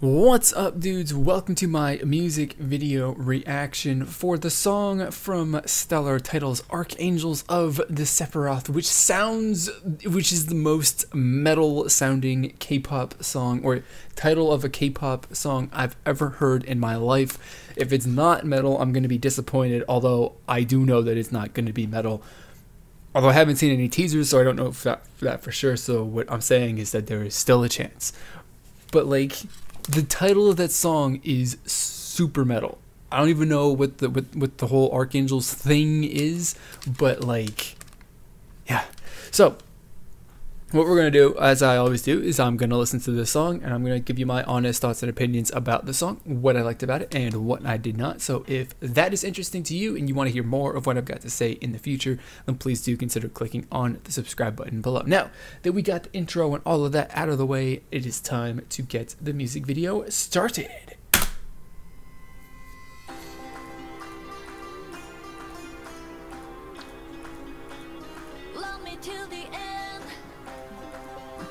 What's up, dudes? Welcome to my music video reaction for the song from Stellar titled Archangels of the Sephiroth, which is the most metal sounding K-pop song or title of a K-pop song I've ever heard in my life. If it's not metal, I'm going to be disappointed, although I do know that it's not going to be metal. Although I haven't seen any teasers, so I don't know if that for sure, so what I'm saying is that there is still a chance. But like, the title of that song is super metal. I don't even know what the whole Archangels thing is, but like, yeah. So what we're gonna do, as I always do, is I'm gonna listen to this song and I'm gonna give you my honest thoughts and opinions about the song, what I liked about it and what I did not. So if that is interesting to you and you want to hear more of what I've got to say in the future, then please do consider clicking on the subscribe button below. Now that we got the intro and all of that out of the way, it is time to get the music video started.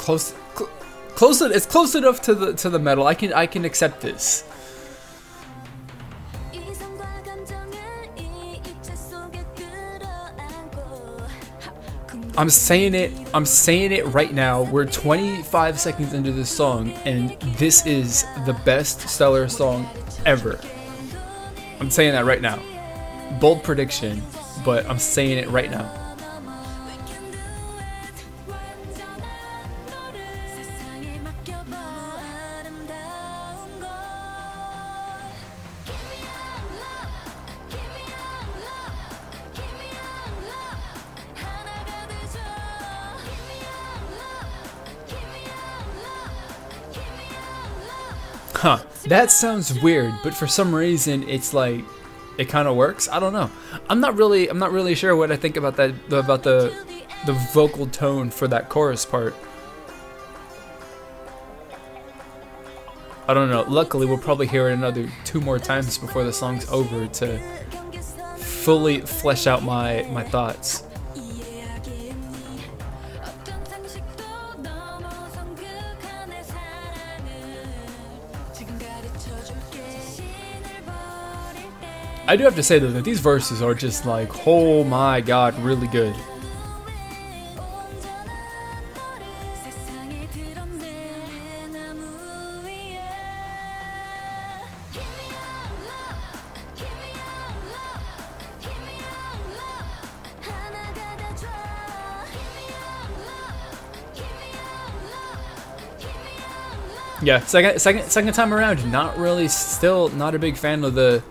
It's close enough to the metal. I can accept this. I'm saying it right now. We're 25 seconds into this song and this is the best Stellar song ever. I'm saying that right now. Bold prediction, but I'm saying it right now. Huh, that sounds weird, but for some reason it's like it kind of works. I don't know. I'm not really sure what I think about that, about the vocal tone for that chorus part. I don't know. Luckily, we'll probably hear it another 2 more times before the song's over to fully flesh out my thoughts. I do have to say though that these verses are just like, oh my god, really good. Yeah, second time around, not really, still not a big fan of the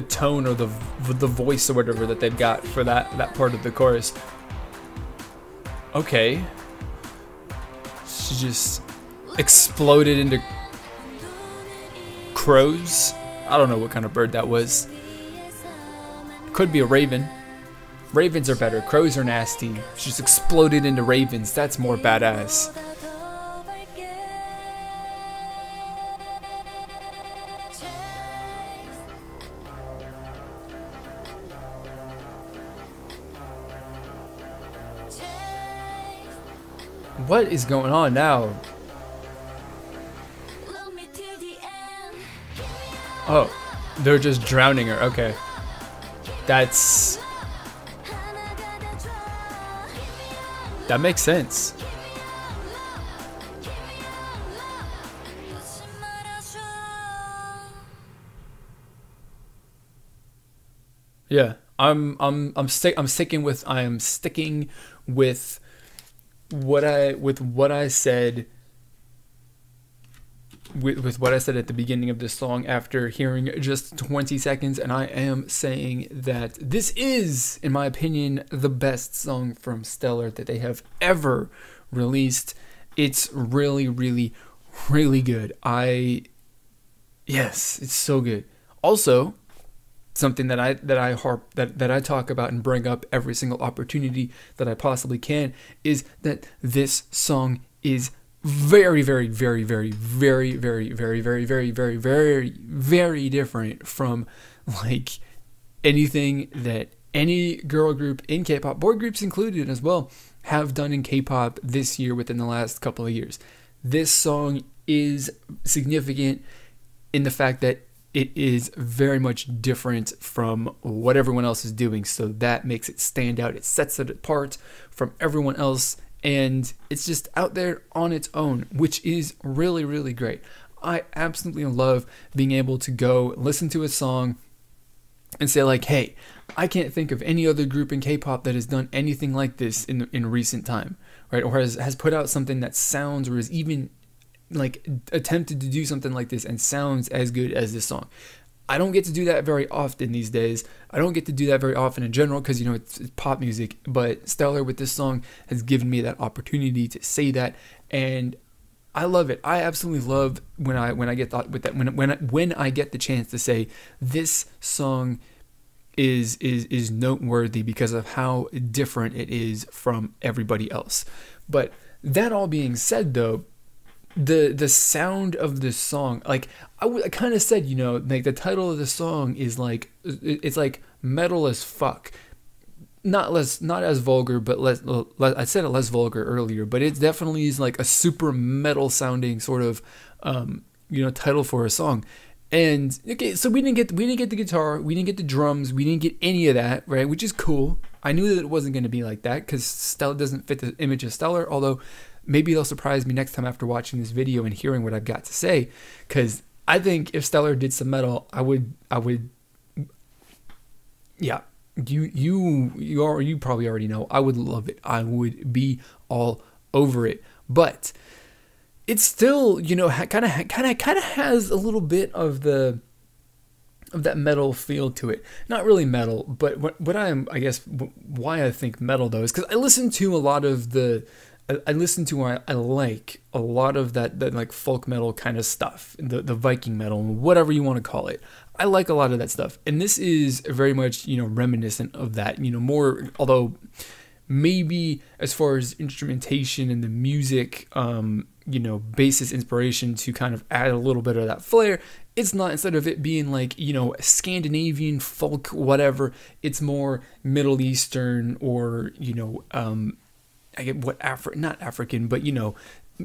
tone or the voice or whatever that they've got for that part of the chorus. Okay, she just exploded into crows. I don't know what kind of bird that was. Could be a raven. Ravens are better. Crows are nasty. She just exploded into ravens. That's more badass. What is going on now? Oh, they're just drowning her. Okay. That makes sense. Yeah, I'm sticking with what I said at the beginning of this song after hearing just 20 seconds, and I am saying that this is, in my opinion, the best song from Stellar that they have ever released. It's really, really, really good. Yes, it's so good. Also, something that I talk about and bring up every single opportunity that I possibly can is that this song is very, very, very, very, very, very, very, very, very, very, very, very different from like anything that any girl group in K-pop, boy groups included as well, have done in K-pop this year within the last couple of years. This song is significant in the fact that it is very much different from what everyone else is doing. So that makes it stand out. It sets it apart from everyone else. And it's just out there on its own, which is really, really great. I absolutely love being able to go listen to a song and say like, hey, I can't think of any other group in K-pop that has done anything like this in recent time, right? Or has put out something that sounds, or has even like attempted to do something like this and sounds as good as this song. I don't get to do that very often these days. I don't get to do that very often in general because, you know, it's pop music. But Stellar with this song has given me that opportunity to say that, and I love it. I absolutely love when I get thought with that when I get the chance to say this song is noteworthy because of how different it is from everybody else. But that all being said, though, the sound of this song, like I kind of said, you know, like the title of the song is like, it's like metal as fuck. Not as vulgar, but less. I said it less vulgar earlier, but it definitely is like a super metal sounding sort of, you know, title for a song. And okay, so we didn't get the guitar, we didn't get the drums, we didn't get any of that, right? Which is cool. I knew that it wasn't going to be like that because Stellar doesn't fit the image of Stellar. Although maybe they'll surprise me next time after watching this video and hearing what I've got to say. Because I think if Stellar did some metal, I would, yeah. You probably already know. I would love it. I would be all over it. But it's still, you know, kind of has a little bit of that metal feel to it. Not really metal, but I guess why I think metal though is because I listen to a lot of I like a lot of that like folk metal kind of stuff, the Viking metal, whatever you want to call it. I like a lot of that stuff, and this is very much, you know, reminiscent of that, you know, more, although maybe as far as instrumentation and the music, you know, basis inspiration to kind of add a little bit of that flair, it's not, instead of it being like, you know, Scandinavian folk, whatever, it's more Middle Eastern or, you know, I get what not African, but, you know,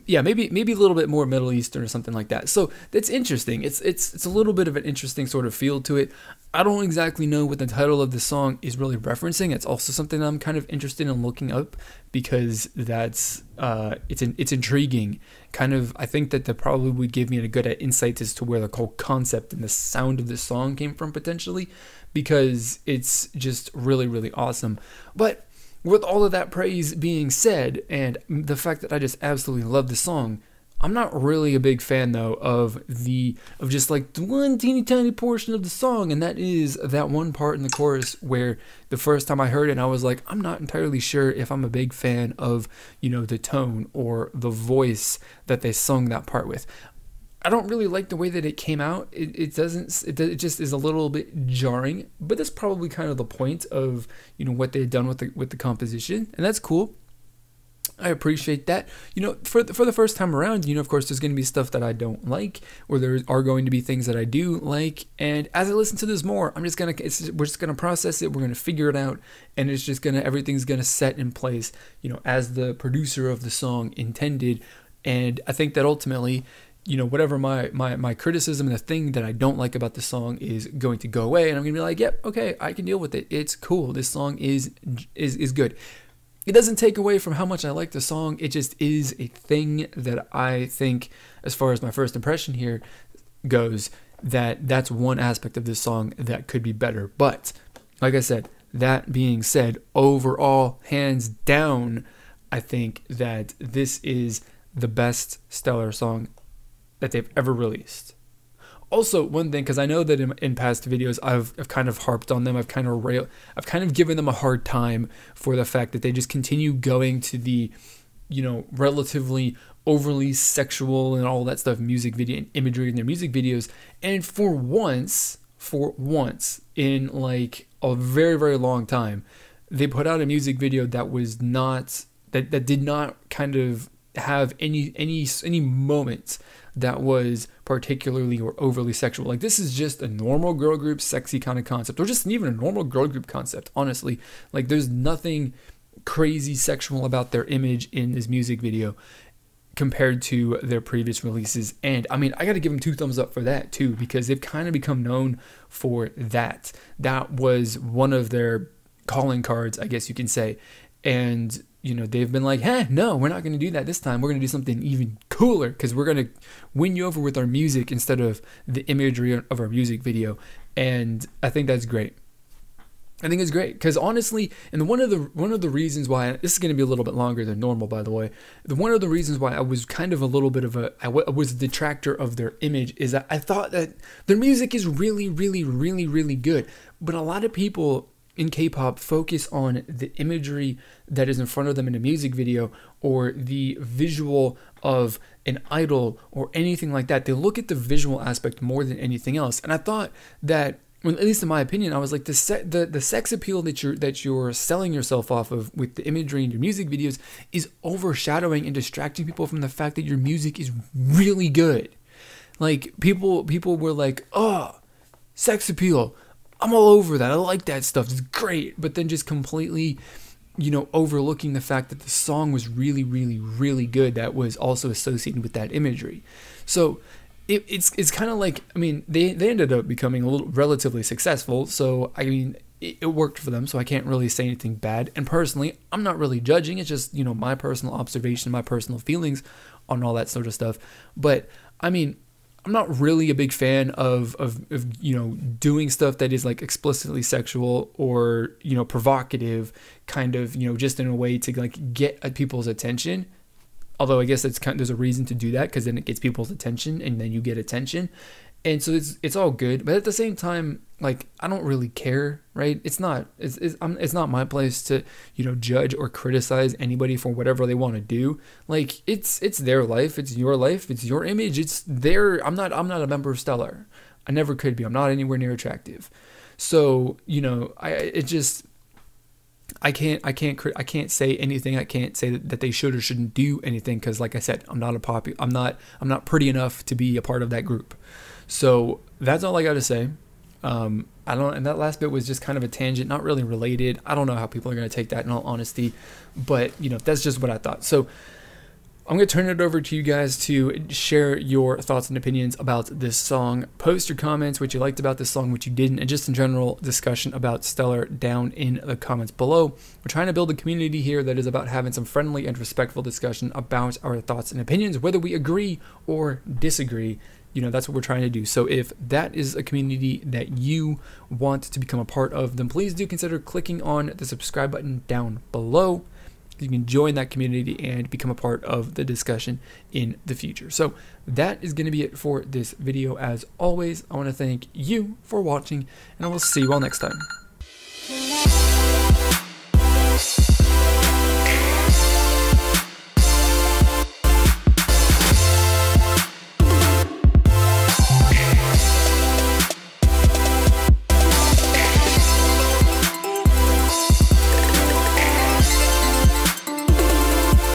yeah, maybe a little bit more Middle Eastern or something like that. So that's interesting. It's a little bit of an interesting sort of feel to it. I don't exactly know what the title of the song is really referencing. It's also something I'm kind of interested in looking up because that's it's intriguing. Kind of, I think that probably would give me a good insight as to where the whole concept and the sound of the song came from potentially, because it's just really, really awesome. But with all of that praise being said, and the fact that I just absolutely love the song, I'm not really a big fan though of just like the one teeny tiny portion of the song, and that is that one part in the chorus where the first time I heard it, I was like, I'm not entirely sure if I'm a big fan of, you know, the tone or the voice that they sung that part with. I don't really like the way that it came out. It just is a little bit jarring, but that's probably kind of the point of, you know, what they had done with the composition, and that's cool. I appreciate that. You know, for the first time around, you know, of course, there's going to be stuff that I don't like, or there are going to be things that I do like, and as I listen to this more, we're just gonna process it, we're gonna figure it out, and it's just everything's gonna set in place, you know, as the producer of the song intended. And I think that ultimately, you know, whatever my criticism and the thing that I don't like about the song is going to go away, and I'm gonna be like, yep, okay, I can deal with it. It's cool. This song is good. It doesn't take away from how much I like the song. It just is a thing that I think, as far as my first impression here goes, that's one aspect of this song that could be better. But like I said, that being said, overall, hands down, I think that this is the best Stellar song that they've ever released. Also, one thing, because I know that in past videos I've kind of harped on them, I've kind of given them a hard time for the fact that they just continue going to the, you know, relatively overly sexual and all that stuff, music video and imagery in their music videos. And for once in like a very, very long time, they put out a music video that was not, that did not kind of have any moments that was particularly or overly sexual. Like, this is just a normal girl group sexy kind of concept, or just even a normal girl group concept, honestly. Like, there's nothing crazy sexual about their image in this music video, compared to their previous releases. And I mean, I got to give them 2 thumbs up for that too, because they've kind of become known for that. That was one of their calling cards, I guess you can say. And you know, they've been like, hey, no, we're not going to do that this time. We're going to do something even cooler, because we're going to win you over with our music instead of the imagery of our music video. And I think that's great. I think it's great, because honestly, and one of the reasons why, this is going to be a little bit longer than normal, by the way, one of the reasons why I was kind of a little bit of I was a detractor of their image is that I thought that their music is really, really, really, really good. But a lot of people in K-pop focus on the imagery that is in front of them in a music video, or the visual of an idol or anything like that. They look at the visual aspect more than anything else. And I thought that, well, at least in my opinion, I was like, the sex appeal that you're selling yourself off of with the imagery in your music videos is overshadowing and distracting people from the fact that your music is really good. Like people were like, oh, sex appeal, I'm all over that. I like that stuff. It's great. But then just completely, you know, overlooking the fact that the song was really, really, really good that was also associated with that imagery. So it's kind of like, I mean, they ended up becoming a little relatively successful. So, I mean, it worked for them. So I can't really say anything bad. And personally, I'm not really judging. It's just, you know, my personal observation, my personal feelings on all that sort of stuff. But I mean, I'm not really a big fan of you know, doing stuff that is like explicitly sexual or, you know, provocative, kind of, you know, just in a way to like get at people's attention. Although I guess it's kind of, there's a reason to do that, because then it gets people's attention and then you get attention. And so it's all good, but at the same time, like, I don't really care, right? It's not not my place to, you know, judge or criticize anybody for whatever they want to do. Like, it's their life, it's your life, it's your image, it's their. I'm not a member of Stellar. I never could be. I'm not anywhere near attractive. So, you know, I can't say anything. I can't say that they should or shouldn't do anything, because like I said, I'm not pretty enough to be a part of that group. So that's all I got to say. And that last bit was just kind of a tangent, not really related. I don't know how people are going to take that, in all honesty, but you know, that's just what I thought. So I'm going to turn it over to you guys to share your thoughts and opinions about this song. Post your comments, what you liked about this song, what you didn't, and just in general discussion about Stellar down in the comments below. We're trying to build a community here that is about having some friendly and respectful discussion about our thoughts and opinions, whether we agree or disagree. You know, that's what we're trying to do. So if that is a community that you want to become a part of, then please do consider clicking on the subscribe button down below. You can join that community and become a part of the discussion in the future. So that is going to be it for this video. As always, I want to thank you for watching, and I will see you all next time.